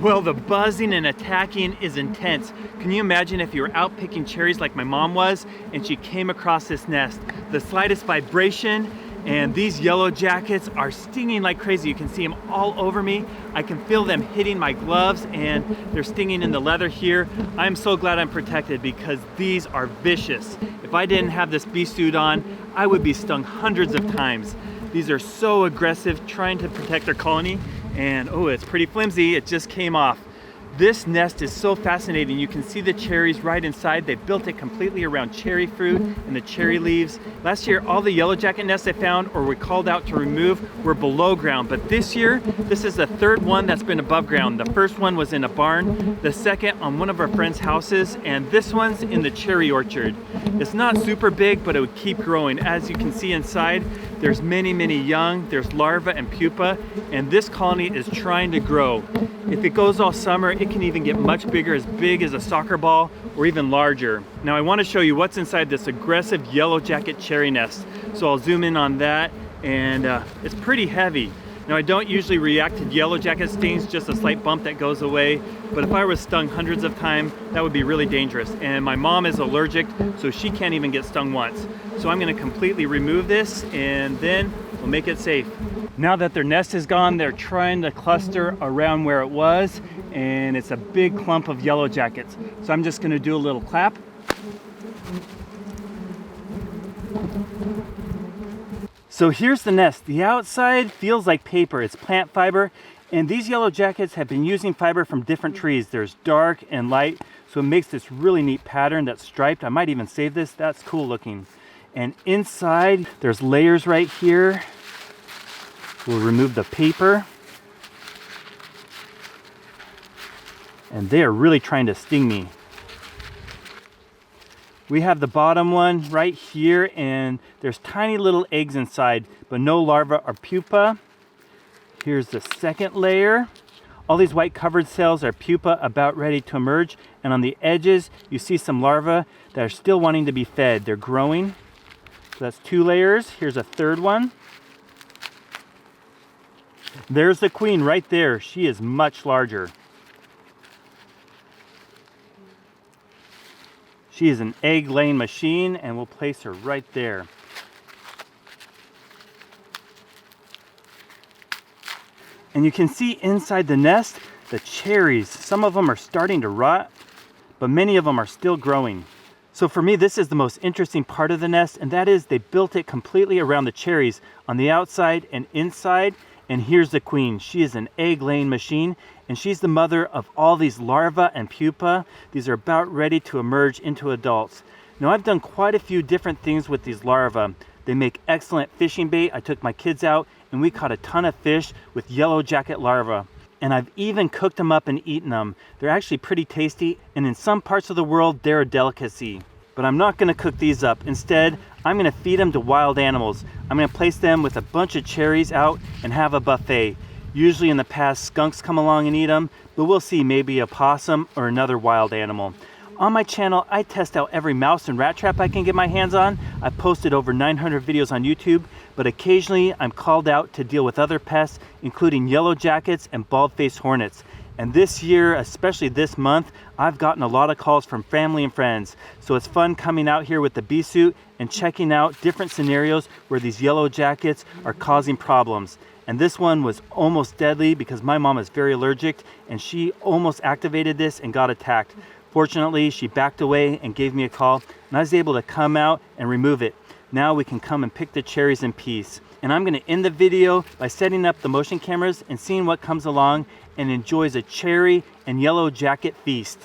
Well, the buzzing and attacking is intense. Can you imagine if you were out picking cherries like my mom was and she came across this nest? The slightest vibration and these yellow jackets are stinging like crazy. You can see them all over me. I can feel them hitting my gloves and they're stinging in the leather here. I'm so glad I'm protected because these are vicious. If I didn't have this bee suit on, I would be stung hundreds of times. These are so aggressive, trying to protect their colony. And oh, it's pretty flimsy, it just came off. This nest is so fascinating. You can see the cherries right inside. They built it completely around cherry fruit and the cherry leaves. Last year, all the yellow jacket nests I found or were called out to remove were below ground. But this year, this is the third one that's been above ground. The first one was in a barn, the second on one of our friends' houses, and this one's in the cherry orchard. It's not super big, but it would keep growing. As you can see inside, there's many, many young, there's larvae and pupa, and this colony is trying to grow. If it goes all summer, it can even get much bigger, as big as a soccer ball or even larger. Now I want to show you what's inside this aggressive yellow jacket cherry nest. So I'll zoom in on that, and it's pretty heavy. Now I don't usually react to yellow jacket stings, just a slight bump that goes away. But if I was stung hundreds of times, that would be really dangerous. And my mom is allergic, so she can't even get stung once. So I'm gonna completely remove this and then we'll make it safe. Now that their nest is gone, they're trying to cluster around where it was, and it's a big clump of yellow jackets. So I'm just gonna do a little clap. So here's the nest. The outside feels like paper. It's plant fiber, and these yellow jackets have been using fiber from different trees. There's dark and light, so it makes this really neat pattern that's striped. I might even save this. That's cool looking. And inside, there's layers right here. We'll remove the paper. And they are really trying to sting me. We have the bottom one right here, and there's tiny little eggs inside, but no larvae or pupa. Here's the second layer. All these white covered cells are pupa about ready to emerge, and on the edges you see some larvae that are still wanting to be fed. They're growing. So that's 2 layers. Here's a third one. There's the queen right there. She is much larger. She is an egg-laying machine, and we'll place her right there. And you can see inside the nest, the cherries. Some of them are starting to rot, but many of them are still growing. So for me, this is the most interesting part of the nest, and that is they built it completely around the cherries on the outside and inside. And here's the queen. She is an egg-laying machine, and she's the mother of all these larvae and pupa. These are about ready to emerge into adults. Now I've done quite a few different things with these larvae. They make excellent fishing bait. I took my kids out and we caught a ton of fish with yellow jacket larvae. And I've even cooked them up and eaten them. They're actually pretty tasty, and in some parts of the world, they're a delicacy. But I'm not gonna cook these up. Instead, I'm gonna feed them to wild animals. I'm gonna place them with a bunch of cherries out and have a buffet. Usually in the past, skunks come along and eat them, but we'll see, maybe a possum or another wild animal. On my channel, I test out every mouse and rat trap I can get my hands on. I've posted over 900 videos on YouTube, but occasionally I'm called out to deal with other pests, including yellow jackets and bald-faced hornets. And this year, especially this month, I've gotten a lot of calls from family and friends. So it's fun coming out here with the bee suit and checking out different scenarios where these yellow jackets are causing problems. And this one was almost deadly because my mom is very allergic, and she almost activated this and got attacked. Fortunately, she backed away and gave me a call, and I was able to come out and remove it. Now we can come and pick the cherries in peace. And I'm gonna end the video by setting up the motion cameras and seeing what comes along and enjoys a cherry and yellow jacket feast.